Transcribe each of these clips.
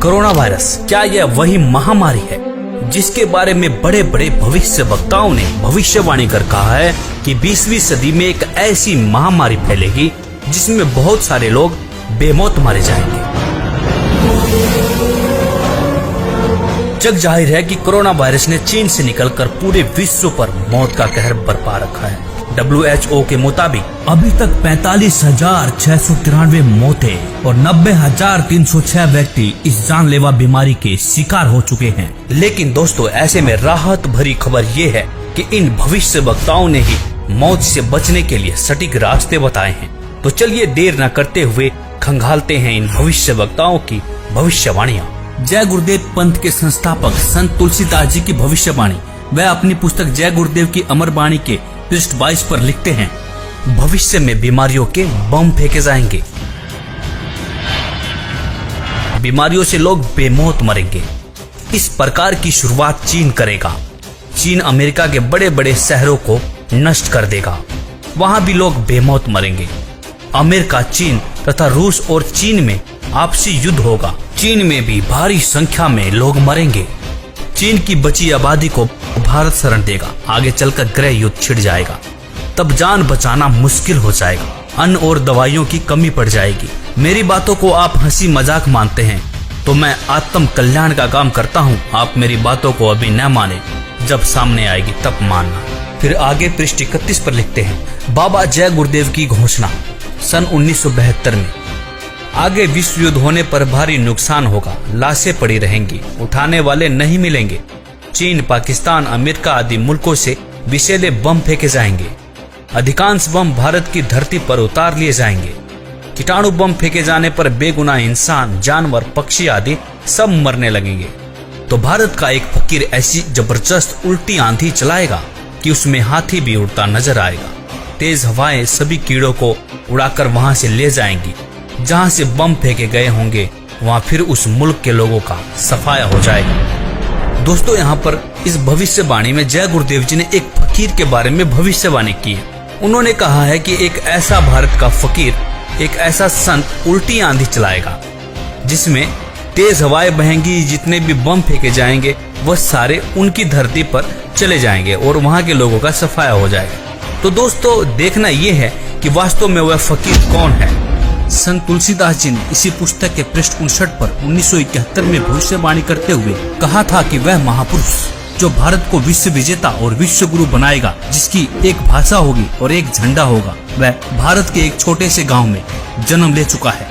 Corona virus क्या यह वही महामारी है जिसके बारे में बड़े बड़े भविष्य वक्ताओं ने भविष्यवाणी कर कहा है कि 20वीं सदी में एक ऐसी महामारी फैलेगी जिसमें बहुत सारे लोग बेमौत मारे जाएंगे। जग जाहिर है कि कोरोना वायरस ने चीन से निकलकर पूरे विश्व पर मौत का कहर बरपा रखा है। WHO के मुताबिक अभी तक 45,693 मौतें और 90,306 व्यक्ति इस जानलेवा बीमारी के शिकार हो चुके हैं। लेकिन दोस्तों, ऐसे में राहत भरी खबर ये है कि इन भविष्य वक्ताओं ने ही मौत से बचने के लिए सटीक रास्ते बताए हैं। तो चलिए देर न करते हुए खंगालते हैं इन भविष्य वक्ताओं की भविष्यवाणियाँ। जय गुरुदेव पंथ के संस्थापक संत तुलसीदास जी की भविष्यवाणी। वह अपनी पुस्तक जय गुरुदेव की अमर वाणी के पृष्ठ 22 पर लिखते हैं, भविष्य में बीमारियों के बम फेंके जाएंगे, बीमारियों से लोग बेमौत मरेंगे। इस प्रकार की शुरुआत चीन करेगा। चीन अमेरिका के बड़े बड़े शहरों को नष्ट कर देगा, वहां भी लोग बेमौत मरेंगे। अमेरिका, चीन तथा रूस और चीन में आपसी युद्ध होगा। चीन में भी भारी संख्या में लोग मरेंगे। चीन की बची आबादी को भारत शरण देगा। आगे चलकर गृह युद्ध छिड़ जाएगा, तब जान बचाना मुश्किल हो जाएगा। अन्न और दवाइयों की कमी पड़ जाएगी। मेरी बातों को आप हंसी मजाक मानते हैं तो मैं आत्म कल्याण का काम करता हूँ। आप मेरी बातों को अभी न माने, जब सामने आएगी तब मानना। फिर आगे पृष्ठ 31 पर लिखते हैं, बाबा जय गुरुदेव की घोषणा सन 1972 में। आगे विश्व युद्ध होने पर भारी नुकसान होगा, लाशें पड़ी रहेंगी, उठाने वाले नहीं मिलेंगे। चीन, पाकिस्तान, अमेरिका आदि मुल्कों से विषैले बम फेंके जाएंगे। अधिकांश बम भारत की धरती पर उतार लिए जाएंगे। कीटाणु बम फेंके जाने पर बेगुनाह इंसान, जानवर, पक्षी आदि सब मरने लगेंगे। तो भारत का एक फकीर ऐसी जबरदस्त उल्टी आंधी चलाएगा कि उसमें हाथी भी उड़ता नजर आएगा। तेज हवाएं सभी कीड़ों को उड़ाकर वहां से ले जाएंगी। जहां से बम फेंके गए होंगे वहां फिर उस मुल्क के लोगों का सफाया हो जाएगा। दोस्तों, यहाँ पर इस भविष्यवाणी में जय गुरुदेव जी ने एक फकीर के बारे में भविष्यवाणी की है। उन्होंने कहा है कि एक ऐसा भारत का फकीर, एक ऐसा संत उल्टी आंधी चलाएगा जिसमें तेज हवाएं बहेंगी। जितने भी बम फेंके जाएंगे वह सारे उनकी धरती पर चले जाएंगे और वहां के लोगों का सफाया हो जाएगा। तो दोस्तों, देखना यह है कि वास्तव में वह फकीर कौन है। संत तुलसीदास जी ने इसी पुस्तक के पृष्ठ 59 पर 1971 में भविष्यवाणी करते हुए कहा था कि वह महापुरुष जो भारत को विश्व विजेता और विश्व गुरु बनाएगा, जिसकी एक भाषा होगी और एक झंडा होगा, वह भारत के एक छोटे से गांव में जन्म ले चुका है।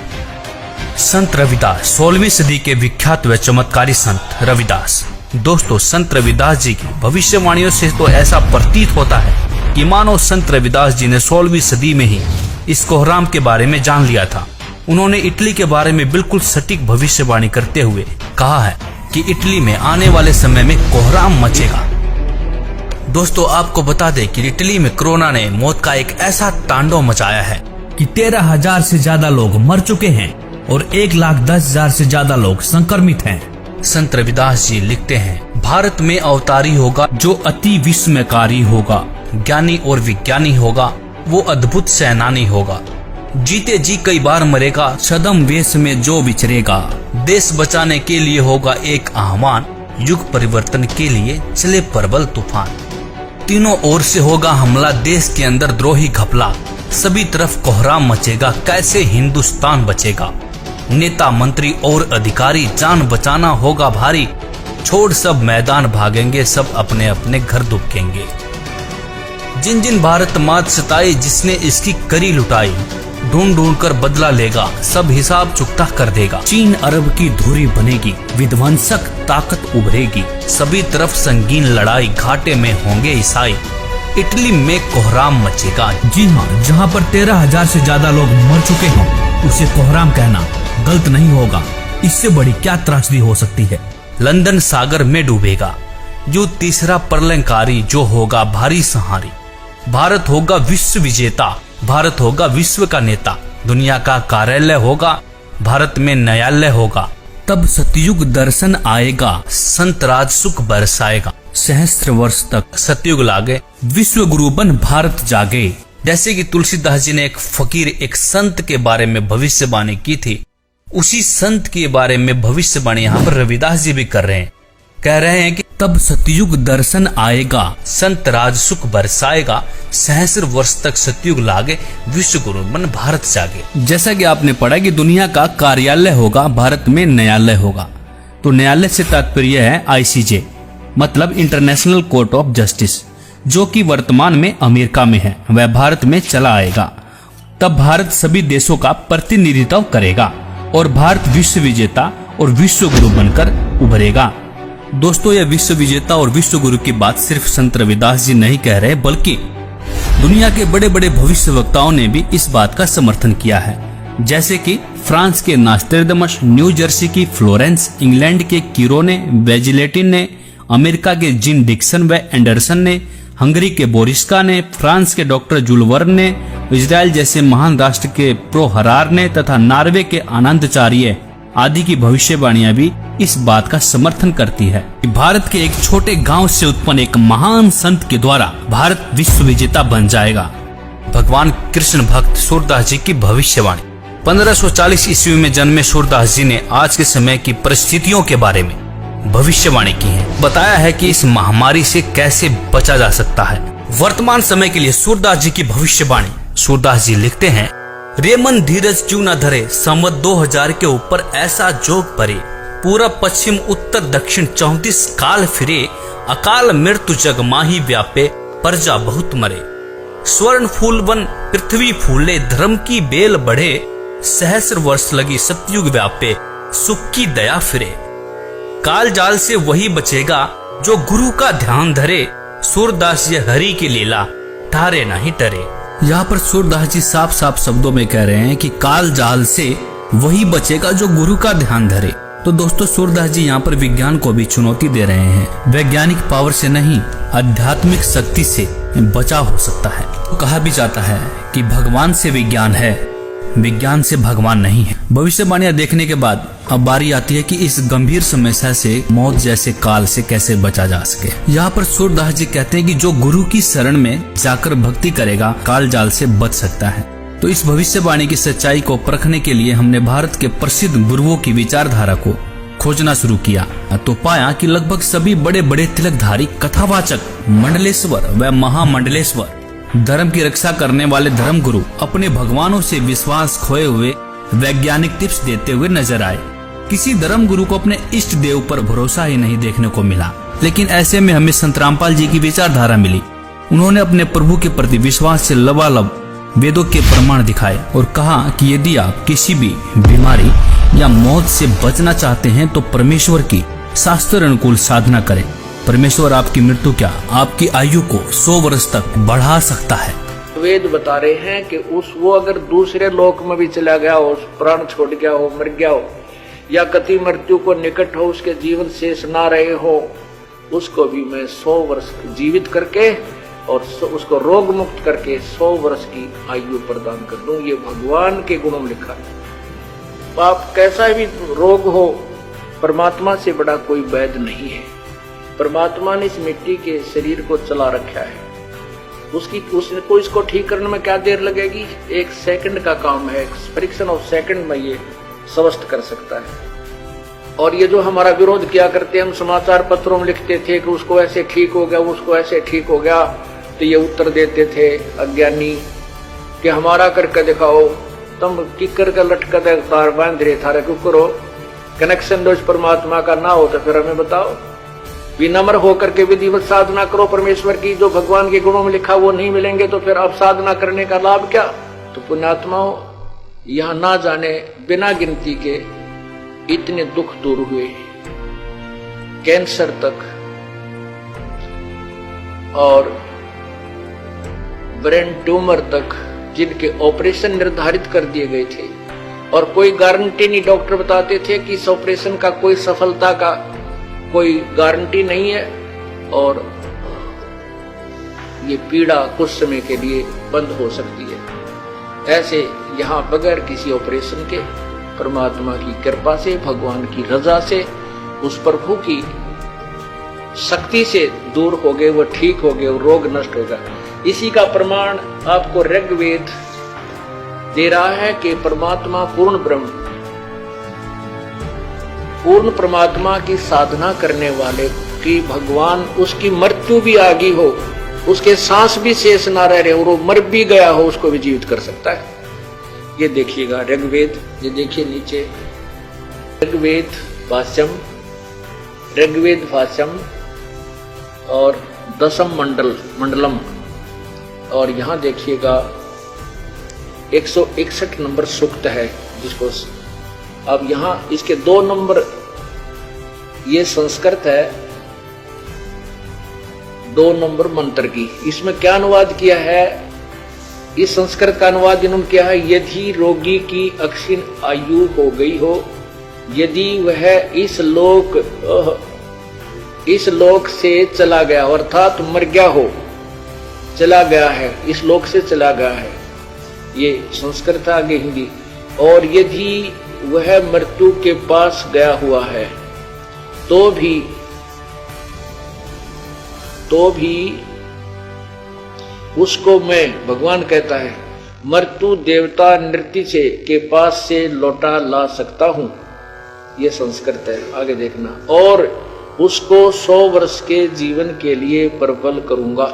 संत रविदास, 16वीं सदी के विख्यात व चमत्कारी संत रविदास। दोस्तों, संत रविदास जी की भविष्यवाणियों से तो ऐसा प्रतीत होता है कि मानो संत रविदास जी ने 16वीं सदी में ही इस कोहराम के बारे में जान लिया था। उन्होंने इटली के बारे में बिल्कुल सटीक भविष्यवाणी करते हुए कहा है कि इटली में आने वाले समय में कोहराम मचेगा। दोस्तों, आपको बता दें कि इटली में कोरोना ने मौत का एक ऐसा तांडव मचाया है कि 13,000 से ज्यादा लोग मर चुके हैं और 1,10,000 से ज्यादा लोग संक्रमित हैं। संत रविदास जी लिखते हैं, भारत में अवतारी होगा जो अति विस्मयकारी होगा, ज्ञानी और विज्ञानी होगा, वो अद्भुत सेनानी होगा। जीते जी कई बार मरेगा, छद्म वेश में जो विचरेगा। देश बचाने के लिए होगा एक आह्वान, युग परिवर्तन के लिए चले प्रबल तूफान। तीनों ओर से होगा हमला, देश के अंदर द्रोही घपला। सभी तरफ कोहराम मचेगा, कैसे हिंदुस्तान बचेगा। नेता, मंत्री और अधिकारी, जान बचाना होगा भारी। छोड़ सब मैदान भागेंगे, सब अपने अपने घर दुबकेंगे। जिन जिन भारत मात सताई, जिसने इसकी करी लुटाई, ढूंढ ढूंढ कर बदला लेगा, सब हिसाब चुकता कर देगा। चीन अरब की धुरी बनेगी, विध्वंसक ताकत उभरेगी। सभी तरफ संगीन लड़ाई, घाटे में होंगे ईसाई। इटली में कोहराम मचेगा। जी हाँ, जहाँ पर 13,000 से ज्यादा लोग मर चुके हैं उसे कोहराम कहना गलत नहीं होगा। इससे बड़ी क्या त्रासदी हो सकती है। लंदन सागर में डूबेगा। जो तीसरा प्रलयंकारी, जो होगा भारी सहारी। भारत होगा विश्व विजेता, भारत होगा विश्व का नेता। दुनिया का कार्यालय होगा, भारत में न्यायालय होगा। तब सतयुग दर्शन आएगा, संत राज सुख बरसाएगा। सहस्त्र वर्ष तक सतयुग लागे, विश्व गुरु बन भारत जागे। जैसे कि तुलसीदास जी ने एक फकीर, एक संत के बारे में भविष्यवाणी की थी, उसी संत के बारे में भविष्यवाणी यहाँ पर रविदास जी भी कर रहे हैं। कह रहे हैं कि तब सतयुग दर्शन आएगा, संत राज सुख बरसाएगा, सहस्र वर्ष तक सतयुग लागे, विश्व गुरु मन भारत जागे। जैसा कि आपने पढ़ा कि दुनिया का कार्यालय होगा, भारत में न्यायालय होगा। तो न्यायालय से तात्पर्य है ICJ, मतलब इंटरनेशनल कोर्ट ऑफ जस्टिस, जो कि वर्तमान में अमेरिका में है, वह भारत में चला आएगा। तब भारत सभी देशों का प्रतिनिधित्व करेगा और भारत विश्व विजेता और विश्व गुरु बनकर उभरेगा। दोस्तों, यह विश्व विजेता और विश्व गुरु की बात सिर्फ संत रविदास जी नहीं कह रहे, बल्कि दुनिया के बड़े बड़े भविष्य वक्ताओं ने भी इस बात का समर्थन किया है। जैसे कि फ्रांस के नास्ट्रेडमस, न्यू जर्सी की फ्लोरेंस, इंग्लैंड के कीरोने, वेजिलेटिन ने, अमेरिका के जिन डिक्सन व एंडरसन ने, हंगरी के बोरिस्का ने, फ्रांस के डॉक्टर जुलवर्न ने, इजराइल जैसे महान राष्ट्र के प्रोहरार ने तथा नॉर्वे के आनंदचार्य आदि की भविष्यवाणियां भी इस बात का समर्थन करती है कि भारत के एक छोटे गांव से उत्पन्न एक महान संत के द्वारा भारत विश्व विजेता बन जाएगा। भगवान कृष्ण भक्त सूरदास जी की भविष्यवाणी। 1540 ईस्वी में जन्मे सूरदास जी ने आज के समय की परिस्थितियों के बारे में भविष्यवाणी की है। बताया है कि इस महामारी से कैसे बचा जा सकता है। वर्तमान समय के लिए सूरदास जी की भविष्यवाणी। सूरदास जी लिखते हैं, रे मन धीरज क्यों न धरे, संवत 2000 के ऊपर ऐसा जोग परे, पूरब पश्चिम उत्तर दक्षिण 34 काल फिरे, अकाल मृत्यु जग माही व्यापे, प्रजा बहुत मरे। स्वर्ण फूल वन पृथ्वी फूले, धर्म की बेल बढ़े, सहस्र वर्ष लगी सतयुग व्यापे, सुख की दया फिरे। काल जाल से वही बचेगा जो गुरु का ध्यान धरे, सूरदास ये हरि की लीला ठारे नहीं डरे। यहाँ पर सूरदास जी साफ साफ शब्दों में कह रहे हैं कि काल जाल से वही बचेगा जो गुरु का ध्यान धरे। तो दोस्तों, सूरदास जी यहाँ पर विज्ञान को भी चुनौती दे रहे हैं। वैज्ञानिक पावर से नहीं, आध्यात्मिक शक्ति से बचाव हो सकता है। तो कहा भी जाता है कि भगवान से विज्ञान है, विज्ञान से भगवान नहीं है। भविष्यवाणियां देखने के बाद अब बारी आती है कि इस गंभीर समस्या से, मौत जैसे काल से कैसे बचा जा सके। यहाँ पर सूरदास जी कहते हैं कि जो गुरु की शरण में जाकर भक्ति करेगा, काल जाल से बच सकता है। तो इस भविष्यवाणी की सच्चाई को परखने के लिए हमने भारत के प्रसिद्ध गुरुओं की विचारधारा को खोजना शुरू किया तो पाया कि लगभग सभी बड़े बड़े तिलकधारी, कथावाचक, मंडलेश्वर व महामंडलेश्वर, धर्म की रक्षा करने वाले धर्म गुरु अपने भगवानों से विश्वास खोए हुए वैज्ञानिक टिप्स देते हुए नजर आए। किसी धर्म गुरु को अपने इष्ट देव पर भरोसा ही नहीं देखने को मिला। लेकिन ऐसे में हमें संत रामपाल जी की विचारधारा मिली। उन्होंने अपने प्रभु के प्रति विश्वास से लबालब वेदों के प्रमाण दिखाए और कहा कि यदि आप किसी भी बीमारी या मौत से बचना चाहते हैं तो परमेश्वर की शास्त्र अनुकूल साधना करें। परमेश्वर आपकी मृत्यु क्या, आपकी आयु को 100 वर्ष तक बढ़ा सकता है। वेद बता रहे हैं कि वो अगर दूसरे लोक में भी चला गया हो, प्राण छोड़ गया हो, मर गया हो, या कति मृत्यु को निकट हो, उसके जीवन शेष ना रहे हो, उसको भी मैं 100 वर्ष जीवित करके और उसको रोग मुक्त करके 100 वर्ष की आयु प्रदान कर दूं। ये भगवान के गुणों में लिखा है। पाप कैसा भी रोग हो, परमात्मा से बड़ा कोई वैद्य नहीं है। परमात्मा ने इस मिट्टी के शरीर को चला रखा है। उसको इसको ठीक करने में क्या देर लगेगी? 1 सेकंड का काम है। फ्रिक्शन ऑफ सेकंड में ये स्वस्थ कर सकता है। और ये जो हमारा विरोध किया करते हैं, हम समाचार पत्रों में लिखते थे कि उसको ऐसे ठीक हो गया, उसको ऐसे ठीक हो गया, तो ये उत्तर देते थे अज्ञानी कि हमारा करके दिखाओ। तुम किकर का लटका तार बांध रहे थारे क्यों करो? कनेक्शन दो परमात्मा का ना हो तो फिर हमें बताओ। विनम्र होकर के विधिवत साधना करो परमेश्वर की। जो भगवान के गुणों में लिखा वो नहीं मिलेंगे तो फिर अब साधना करने का लाभ क्या? तो पुण्यात्माओं, यहाँ ना जाने बिना गिनती के इतने दुख दूर हुए, कैंसर तक और ब्रेन ट्यूमर तक, जिनके ऑपरेशन निर्धारित कर दिए गए थे और कोई गारंटी नहीं। डॉक्टर बताते थे कि इस ऑपरेशन का कोई सफलता का कोई गारंटी नहीं है और ये पीड़ा कुछ समय के लिए बंद हो सकती है। ऐसे यहाँ बगैर किसी ऑपरेशन के परमात्मा की कृपा से, भगवान की रजा से, उस प्रभु की शक्ति से दूर हो गए, वो ठीक हो गए, वो रोग नष्ट हो गया। इसी का प्रमाण आपको ऋग्वेद दे रहा है कि परमात्मा पूर्ण ब्रह्म पूर्ण परमात्मा की साधना करने वाले की भगवान उसकी मृत्यु भी आ गई हो, उसके सांस भी शेष ना रहे और वो मर भी गया हो, उसको भी जीवित कर सकता है। ये देखिएगा ऋग्वेद, ये देखिए नीचे ऋग्वेद भाष्यम और दशम मंडलम, और यहाँ देखिएगा 161 नंबर सूक्त है, जिसको अब यहाँ इसके 2 नंबर, ये संस्कृत है, 2 नंबर मंत्र की। इसमें क्या अनुवाद किया है, इस संस्कृत का अनुवाद इन्होंने किया है, यदि रोगी की अक्षीण आयु हो गई हो, यदि वह इस लोक से चला गया, अर्थात मर गया हो, चला गया है, इस लोक से चला गया है, ये संस्कृत आगे हिंदी। और यदि वह मृत्यु के पास गया हुआ है तो भी उसको मैं, भगवान कहता है, मृत्यु देवता नृत्य से के पास से लौटा ला सकता हूं, ये संस्कृत है, आगे देखना। और उसको 100 वर्ष के जीवन के लिए प्रबल करूंगा।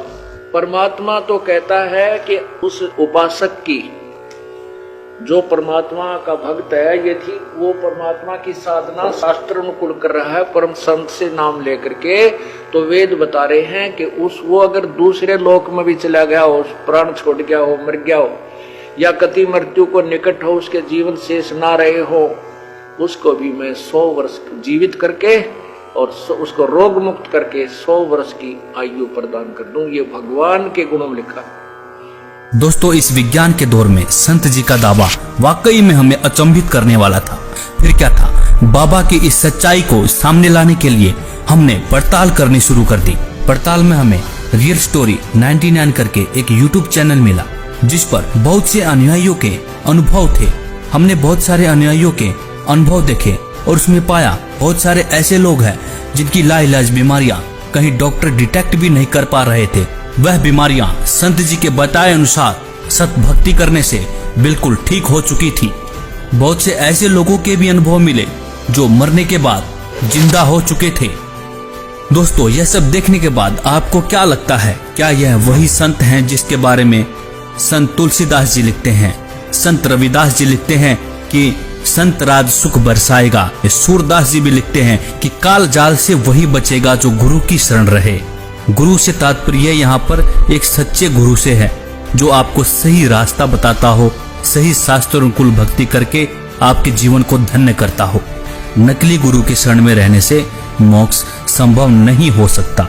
परमात्मा तो कहता है कि उस उपासक की, जो परमात्मा का भक्त है, यदि वो परमात्मा की साधना शास्त्र अनुकूल कर रहा है, परम संत से नाम लेकर के, तो वेद बता रहे हैं कि वो अगर दूसरे लोक में भी चला गया हो, प्राण छोड़ गया हो, मर गया हो, या कति मृत्यु को निकट हो, उसके जीवन शेष ना रहे हो, उसको भी मैं 100 वर्ष जीवित करके और उसको रोग मुक्त करके 100 वर्ष की आयु प्रदान कर दूं। ये भगवान के गुणों में लिखा है। दोस्तों, इस विज्ञान के दौर में संत जी का दावा वाकई में हमें अचंभित करने वाला था। फिर क्या था, बाबा की इस सच्चाई को सामने लाने के लिए हमने पड़ताल करनी शुरू कर दी। पड़ताल में हमें रियल स्टोरी 99 करके एक YouTube चैनल मिला, जिस पर बहुत से अनुयायियों के अनुभव थे। हमने बहुत सारे अनुयायियों के अनुभव देखे और उसमें पाया बहुत सारे ऐसे लोग हैं जिनकी लाइलाज बीमारियां कहीं डॉक्टर डिटेक्ट भी नहीं कर पा रहे थे। वह बीमारियां संत जी के बताए अनुसार सत भक्ति करने से बिल्कुल ठीक हो चुकी थी। बहुत से ऐसे लोगों के भी अनुभव मिले जो मरने के बाद जिंदा हो चुके थे। दोस्तों, यह सब देखने के बाद आपको क्या लगता है, क्या यह वही संत हैं जिसके बारे में संत तुलसीदास जी लिखते हैं, संत रविदास जी लिखते हैं कि संत राज सुख बरसाएगा? सूरदास जी भी लिखते हैं कि काल जाल से वही बचेगा जो गुरु की शरण रहे। गुरु से तात्पर्य यहाँ पर एक सच्चे गुरु से है, जो आपको सही रास्ता बताता हो, सही शास्त्र अनुकूल भक्ति करके आपके जीवन को धन्य करता हो। नकली गुरु के शरण में रहने से मोक्ष संभव नहीं हो सकता।